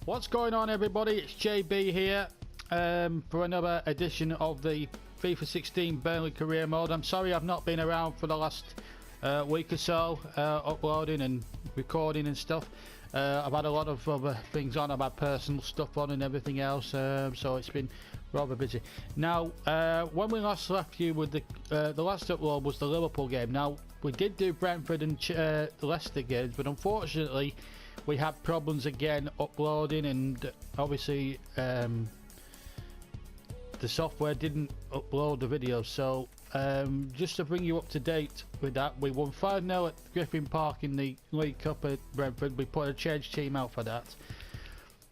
What's going on, everybody? It's JB here for another edition of the FIFA 16 Burnley career mode. I'm sorry I've not been around for the last week or so, uploading and recording and stuff. I've had a lot of other things on. I've had personal stuff on and everything else, so it's been rather busy. Now, when we last left you with the last upload was the Liverpool game. Now, we did do Brentford and the Leicester games, but unfortunately we had problems again uploading, and obviously the software didn't upload the videos. So just to bring you up to date with that, we won 5-0 at Griffin Park in the League Cup at Brentford. We put a change team out for that,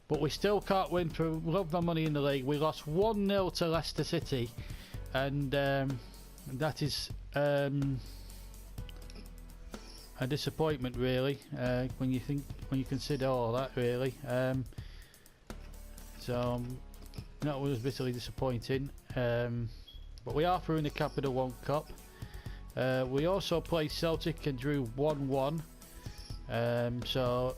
but we still can't win for love nor money in the league. We lost 1-0 to Leicester City, and that is a disappointment, really, when you consider all that, really. So that was bitterly disappointing, but we are through in the Capital One Cup. We also played Celtic and drew 1-1, so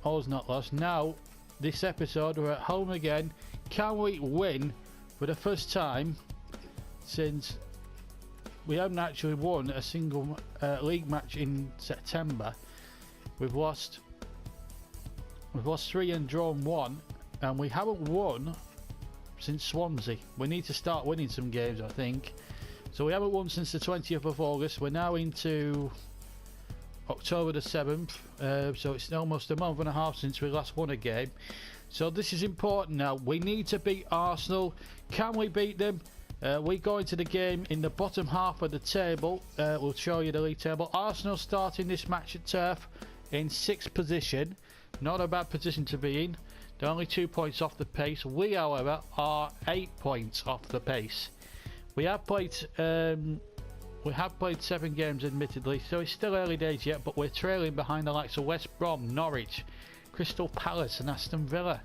all's not lost. Now this episode we're at home again. Can we win for the first time since we haven't actually won a single league match in September? We've lost 3 and drawn 1, and we haven't won since Swansea. We need to start winning some games, I think. So we haven't won since the 20th of August. We're now into October the 7th, so it's almost a month and a half since we last won a game. So this is important now. We need to beat Arsenal. Can we beat them? We go into the game in the bottom half of the table. We'll show you the league table. Arsenal starting this match at Turf in 6th position. Not a bad position to be in. They're only 2 points off the pace. We, however, are 8 points off the pace. We have played 7 games, admittedly, so it's still early days yet, but we're trailing behind the likes of West Brom, Norwich, Crystal Palace and Aston Villa.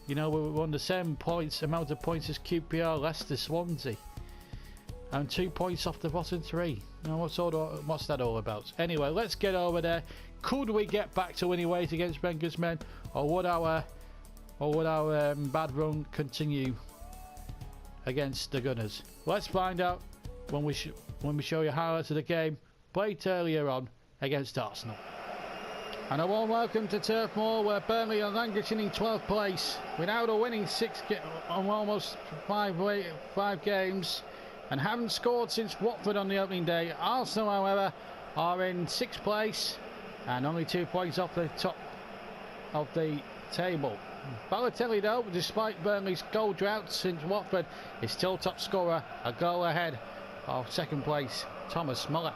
You know, we're on the same amount of points as QPR, Leicester, Swansea, and 2 points off the bottom 3. Now, what's that all about? Anyway, let's get over there. Could we get back to winning ways against Wenger's men, or would our bad run continue against the Gunners? Let's find out when we show you highlights of the game played earlier on against Arsenal. And a warm welcome to Turf Moor, where Burnley are languishing in 12th place without a winning almost 5 games, and haven't scored since Watford on the opening day. Arsenal, however, are in 6th place and only 2 points off the top of the table. Balotelli, though, despite Burnley's goal drought since Watford, is still top scorer, a goal ahead of 2nd place Thomas Muller.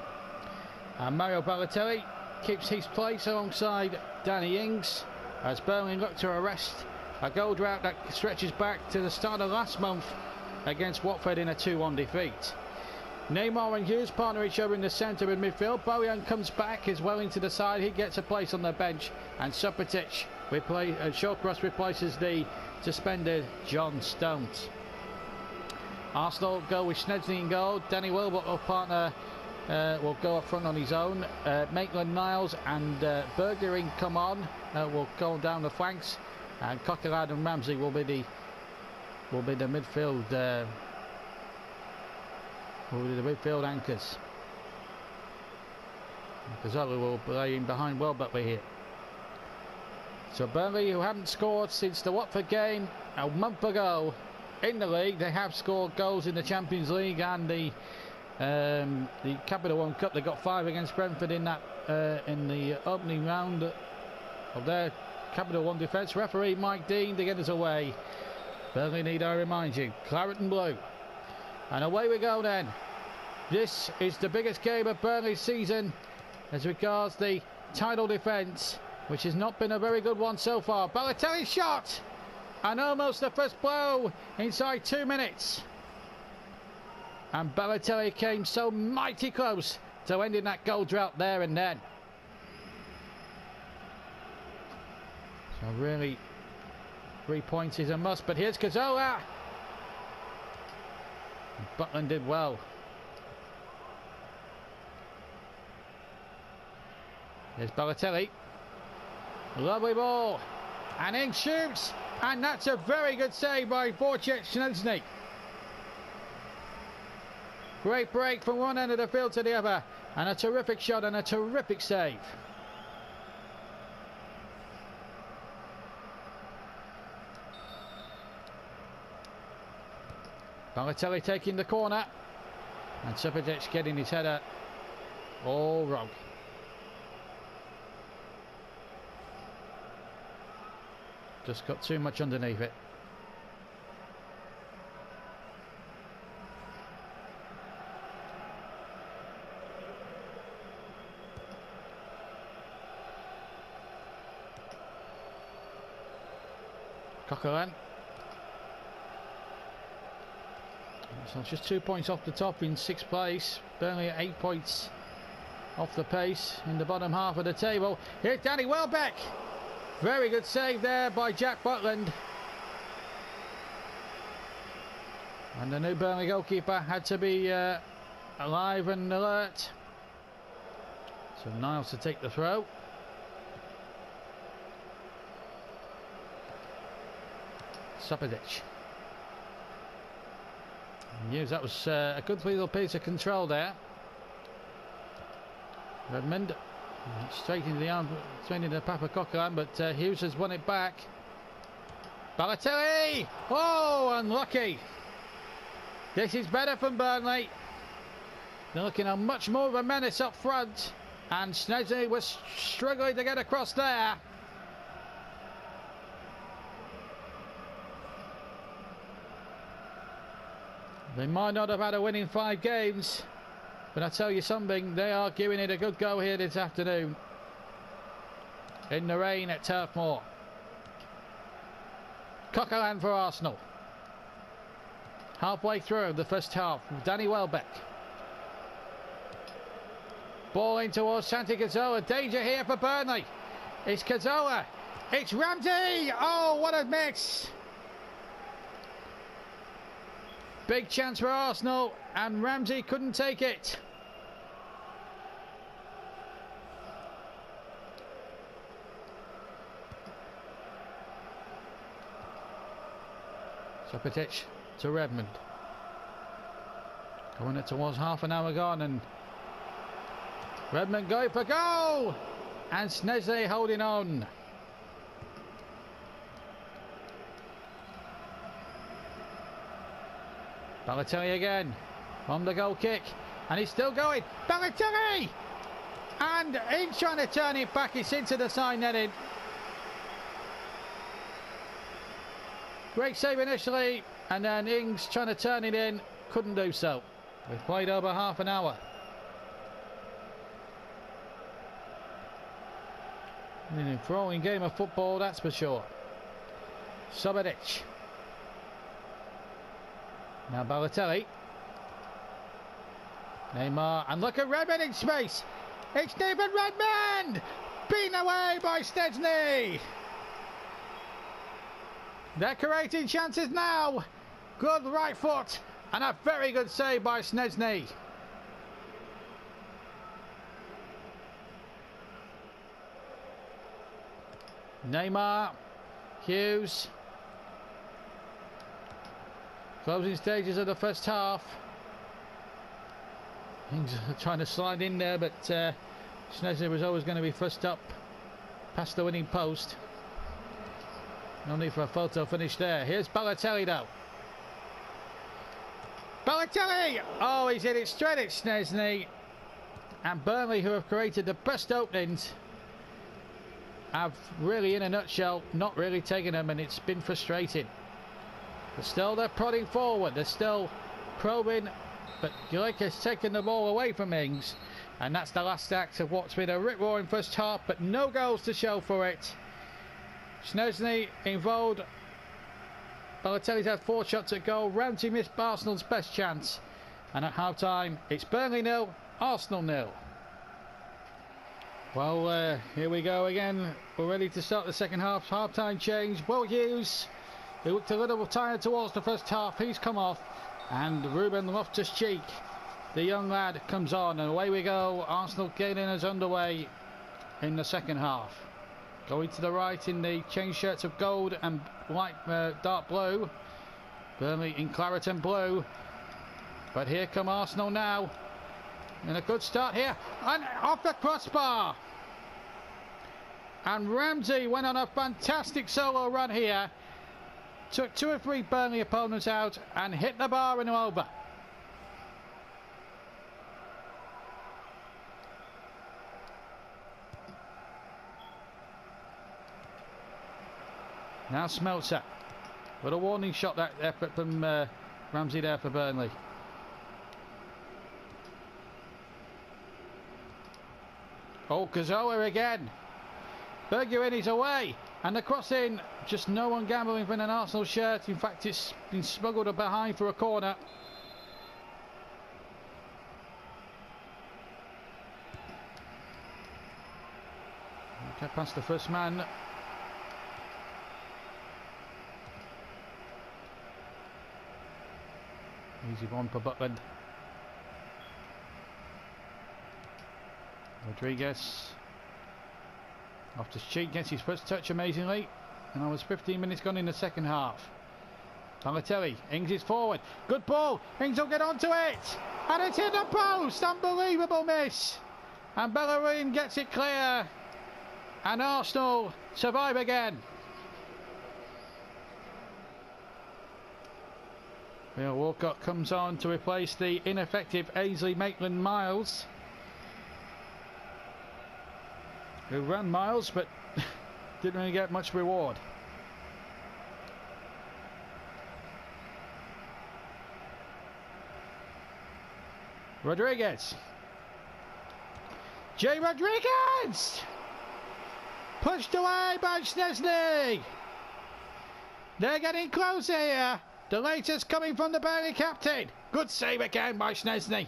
And Mario Balotelli keeps his place alongside Danny Ings as Burnley look to arrest a goal drought that stretches back to the start of last month against Watford in a 2-1 defeat. Neymar and Hughes partner each other in the centre of midfield. Bojan comes back as well into the side. He gets a place on the bench, and Subotic Shawcross replaces the suspended John Stones. Arsenal go with Schneiderlin in goal. Danny Welbeck will partner will go up front on his own. Maitland-Niles and Bergering come on. Will go down the flanks, and Coquelin and Ramsey will be the midfield. Will be the midfield anchors. Gazzola will play in behind Welbeck here. So Burnley, who haven't scored since the Watford game a month ago in the league, they have scored goals in the Champions League and the Capital One Cup. They got 5 against Brentford in that in the opening round of their Capital One defence. Referee Mike Dean to get us away. Burnley need, I remind you, claret and blue. And away we go then. This is the biggest game of Burnley's season as regards the title defence, which has not been a very good one so far. Balotelli shot, and almost the first blow inside 2 minutes. And Balotelli came so mighty close to ending that goal drought there and then. So really, 3 points is a must. But here's Gazzola. Butland did well. Here's Balotelli. Lovely ball. And in shoots. And that's a very good save by Wojciech Szczęsny. Great break from one end of the field to the other. And a terrific shot and a terrific save. Balotelli taking the corner. And Subotic getting his header all wrong. Just got too much underneath it. Coquelin. So just 2 points off the top in 6th place. Burnley at 8 points off the pace in the bottom half of the table. Here's Danny Welbeck. Very good save there by Jack Butland. And the new Burnley goalkeeper had to be alive and alert. So Niles to take the throw. Subotic. Yes, that was a good little piece of control there. Redmond straight into the arm, straight into Papa Coquelin, but Hughes has won it back. Balotelli! Oh, unlucky. This is better from Burnley. They're looking at much more of a menace up front, and Szczęsny was struggling to get across there. They might not have had a winning 5 games, but I tell you something, they are giving it a good go here this afternoon. In the rain at Turf Moor. Coquelin for Arsenal. Halfway through the first half, Danny Welbeck. Ball in towards Santi Cazorla. Danger here for Burnley. It's Cazorla. It's Ramsey. Oh, what a miss. Big chance for Arsenal, and Ramsey couldn't take it. Subotic to Redmond. Going it towards half an hour gone, and Redmond going for goal! And Szczęsny holding on. Balotelli again from the goal kick, and he's still going. Balotelli! And he's trying to turn it back. It's into the side netting. Great save initially, and then Ings trying to turn it in, couldn't do so. We've played over half an hour. In a throwing game of football, that's for sure. Subotic. Now Balotelli. Neymar, and look at Redmond in space. It's David Redmond! Beaten away by Szczęsny. They're creating chances now. Good right foot, and a very good save by Szczęsny. Neymar, Hughes. Closing stages of the first half. Things are trying to slide in there, but Szczęsny was always going to be first up past the winning post. No need for a photo finish there. Here's Balotelli though. Balotelli! Oh, he's hit it straight at Szczęsny. And Burnley, who have created the best openings, have really, in a nutshell, not really taken them, and it's been frustrating. But still, they're prodding forward. They're still probing, but Gullik has taken the ball away from Ings, and that's the last act of what's been a rip-roaring first half, but no goals to show for it. Szczęsny involved. Balotelli's had 4 shots at goal. Ramsey missed Arsenal's best chance, and at half-time, it's Burnley 0, Arsenal 0. Well, here we go again. We're ready to start the second half. Half-time change. Will Hughes, who looked a little tired towards the first half, he's come off. And Ruben Loftus-Cheek, the young lad, comes on. And away we go. Arsenal getting us underway in the second half. Going to the right in the change shirts of gold and light dark blue. Burnley in claret and blue. But here come Arsenal now. And a good start here. And off the crossbar. And Ramsey went on a fantastic solo run here. Took 2 or 3 Burnley opponents out and hit the bar and over. Now Smeltzer. What a warning shot that effort from Ramsey there for Burnley. Oh, Kazoa again. Bergerin is away. And the cross in. Just no one gambling for an Arsenal shirt. In fact, it's been smuggled behind for a corner. Get past the first man. Easy one for Butland. Rodriguez. Off to Cheek, gets his first touch amazingly. And that was 15 minutes gone in the second half. Balotelli, Ings is forward. Good ball. Ings will get onto it. And it's in the post. Unbelievable miss. And Bellerin gets it clear. And Arsenal survive again. Real Walcott comes on to replace the ineffective Ainsley Maitland-Miles, who ran miles but didn't really get much reward. Rodriguez. Jay Rodriguez! Pushed away by Szczesny. They're getting closer here. The latest coming from the Burnley captain. Good save again by Szczesny.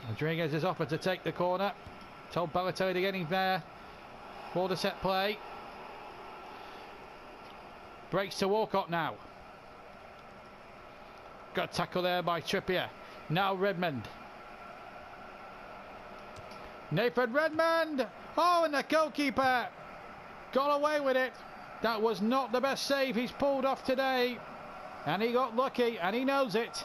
Rodriguez has offered to take the corner. Told Balotelli to get him there for the set play. Breaks to Walcott now. Got tackle there by Trippier. Now Redmond. Nathan Redmond. Oh, and the goalkeeper got away with it. That was not the best save he's pulled off today. And he got lucky, and he knows it. So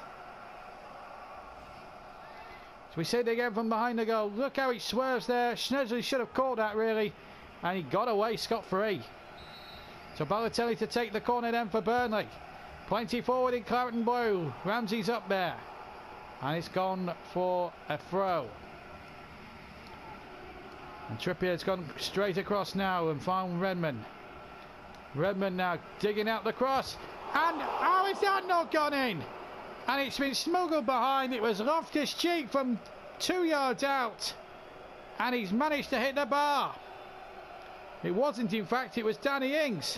we see it again from behind the goal. Look how he swerves there. Szczesny should have caught that, really. And he got away scot-free. So Balotelli to take the corner then for Burnley. Plenty forward in claret and blue. Ramsey's up there. And it's gone for a throw. And Trippier's gone straight across now and found Redmond. Redmond now digging out the cross. And how is that not gone in? And it's been smuggled behind. It was Loftus-Cheek from 2 yards out. And he's managed to hit the bar. It wasn't, in fact, it was Danny Ings.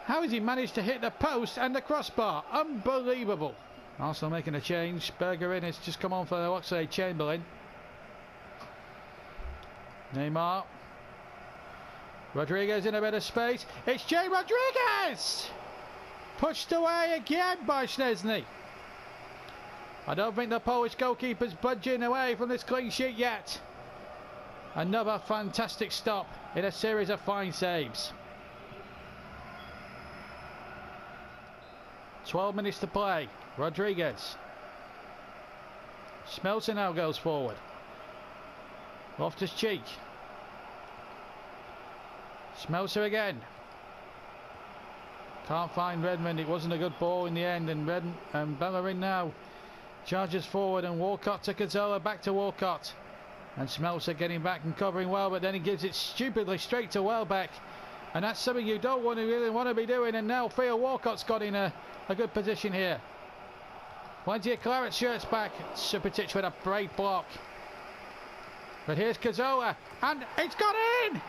How has he managed to hit the post and the crossbar? Unbelievable. Arsenal making a change. Bergerin has just come on for Oxlade-Chamberlain. Neymar. Rodriguez in a bit of space. It's Jay Rodriguez! Pushed away again by Szczesny. I don't think the Polish goalkeeper's budging away from this clean sheet yet. Another fantastic stop in a series of fine saves. 12 minutes to play. Rodriguez. Smeltzer now goes forward. Loftus-Cheek. Smeltzer again. Can't find Redmond. It wasn't a good ball in the end. And Bellerin now charges forward. And Walcott to Cazorla. Back to Walcott. And Smeltzer getting back and covering well. But then he gives it stupidly straight to Welbeck. And that's something you don't really want to be doing. And now Theo Walcott's got in a good position here. Plenty of claret shirts back. Subotic with a great block. But here's Cazorla. And it's got in!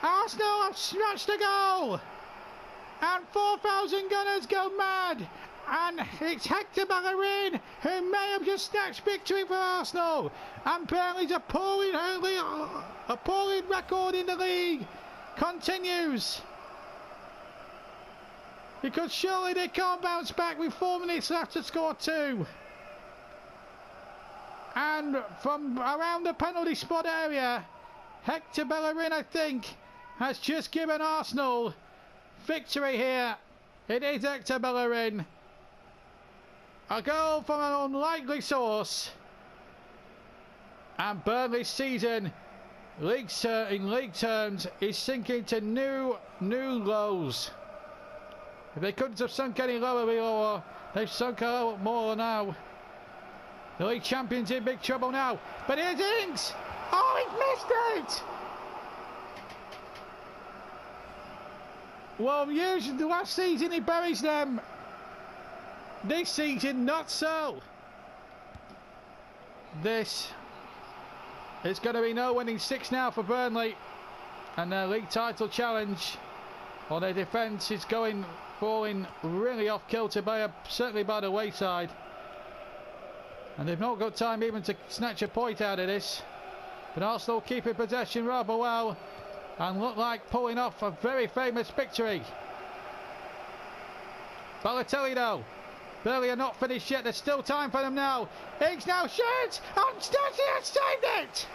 Arsenal have snatched a goal! And 4,000 Gunners go mad! And it's Hector Bellerin who may have just snatched victory for Arsenal! And Burnley's appalling record in the league continues! Because surely they can't bounce back with 4 minutes left to score 2. And from around the penalty spot area, Hector Bellerin, I think, has just given Arsenal victory here. It is Hector Bellerin. A goal from an unlikely source. And Burnley's season, in league terms, is sinking to new lows. If they couldn't have sunk any lower below, they've sunk a lot more now. The league champions in big trouble now. But here's Ings! Oh, he's missed it! Well, usually the last season he buries them. This season, not so. This is going to be no winning 6 now for Burnley. And their league title challenge, or their defence, is falling really off kilter certainly by the wayside. And they've not got time even to snatch a point out of this. But Arsenal keeping possession rather well and look like pulling off a very famous victory. Balotelli though. Burnley are not finished yet. There's still time for them now. Ings now shoots and Stacey has saved it!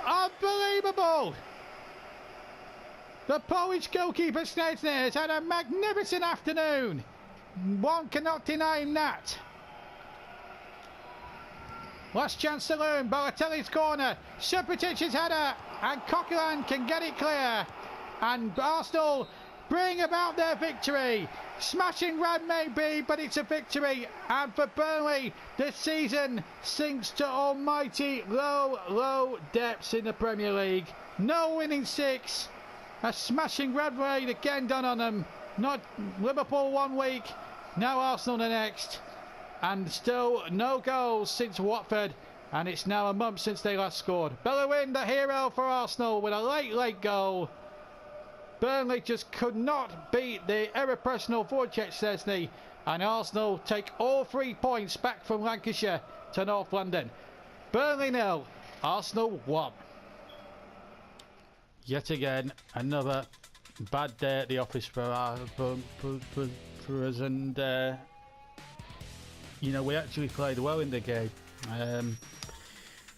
Unbelievable! The Polish goalkeeper Szczesny has had a magnificent afternoon. One cannot deny him that. Last chance to learn. Balotelli's corner. Subotic's header. And Coquelin can get it clear. And Arsenal bring about their victory. Smashing red maybe, but it's a victory. And for Burnley, the season sinks to almighty low depths in the Premier League. No winning 6. A smashing red raid again done on them. Not Liverpool 1 week, now Arsenal the next. And still no goals since Watford. And it's now a month since they last scored. Bellerin, the hero for Arsenal, with a late goal. Burnley just could not beat the irrepressible Wojciech Szczesny. And Arsenal take all 3 points back from Lancashire to North London. Burnley 0, Arsenal 1. Yet again, another bad day at the office for us, and you know, we actually played well in the game,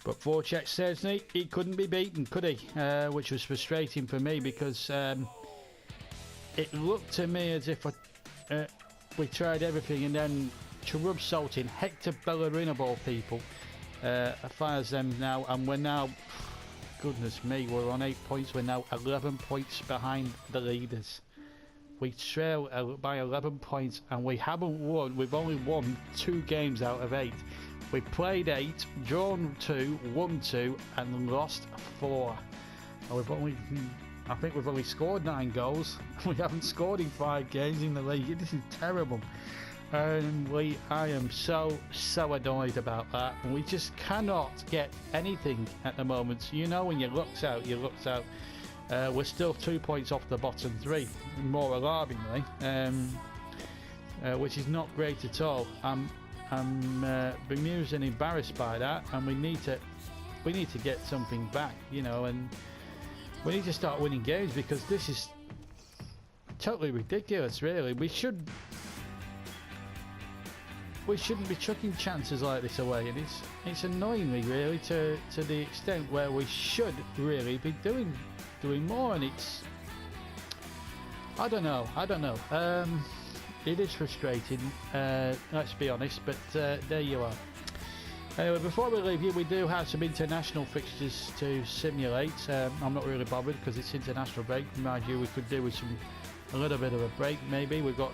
but Wojciech Szczesny, he couldn't be beaten, could he? Which was frustrating for me because it looked to me as if we tried everything, and then to rub salt in, Hector Bellerin of all people fires them now, and we're now, goodness me, we're on 8 points. We're now 11 points behind the leaders. We trail by 11 points and we haven't won. We've only won 2 games out of 8. We played 8, drawn 2, won 2 and lost 4. And I think we've only scored 9 goals. We haven't scored in 5 games in the league. This is terrible. And I am so annoyed about that. And we just cannot get anything at the moment. You know, when your luck's out, we're still 2 points off the bottom 3, more alarmingly, which is not great at all. I'm bemused and embarrassed by that, and we need to get something back, you know, and we need to start winning games, because this is totally ridiculous, really. We shouldn't be chucking chances like this away, and it's annoying me really to the extent where we should really be doing more, and it's I don't know. It is frustrating, let's be honest, but there you are. Anyway, before we leave you, we do have some international fixtures to simulate. I'm not really bothered because it's international break. Mind you, we could do with a little bit of a break maybe. We've got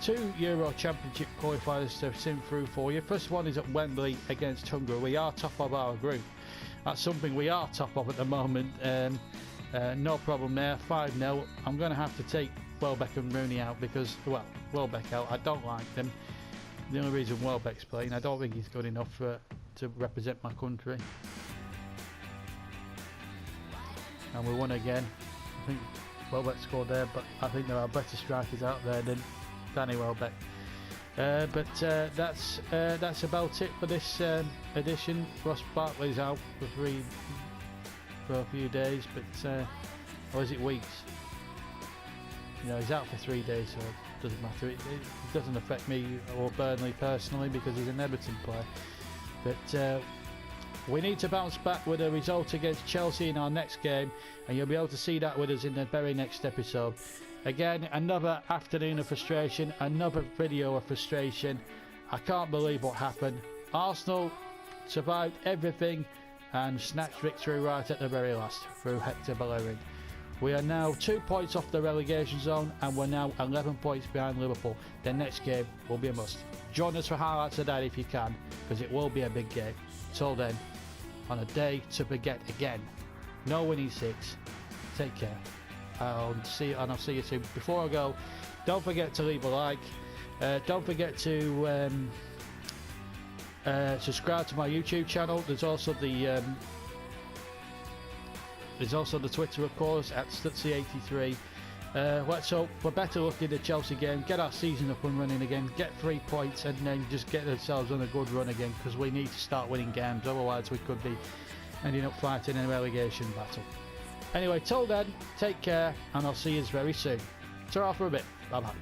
2 Euro Championship qualifiers to sim through for you. First one is at Wembley against Hungary. We are top of our group. That's something we are top of at the moment. No problem there. 5-0. I'm going to have to take Welbeck and Rooney out because, well, Welbeck out. I don't like them. The only reason Welbeck's playing, I don't think he's good enough to represent my country. And we won again. I think Welbeck scored there, but I think there are better strikers out there than Danny Welbeck. But that's about it for this edition. Ross Barkley's out for a few days, but or is it weeks? You know, he's out for 3 days, so it doesn't matter. It doesn't affect me or Burnley personally because he's an Everton player. But we need to bounce back with a result against Chelsea in our next game, and you'll be able to see that with us in the very next episode. Again, another afternoon of frustration, another video of frustration. I can't believe what happened. Arsenal survived everything and snatched victory right at the very last through Hector Bellerin. We are now 2 points off the relegation zone, and we're now 11 points behind Liverpool. The next game will be a must. Join us for highlights of that if you can, because it will be a big game. Till then, on a day to forget again. No winning 6. Take care. I'll see you soon. Before I go, don't forget to leave a like. Don't forget to subscribe to my YouTube channel. There's also the Twitter, of course, at Stutzy83. Let's hope for better luck in the Chelsea game. Get our season up and running again. Get 3 points and then just get ourselves on a good run again, because we need to start winning games. Otherwise, we could be ending up fighting in a relegation battle. Anyway, till then, take care, and I'll see you very soon. Ta-ra for a bit. Bye-bye.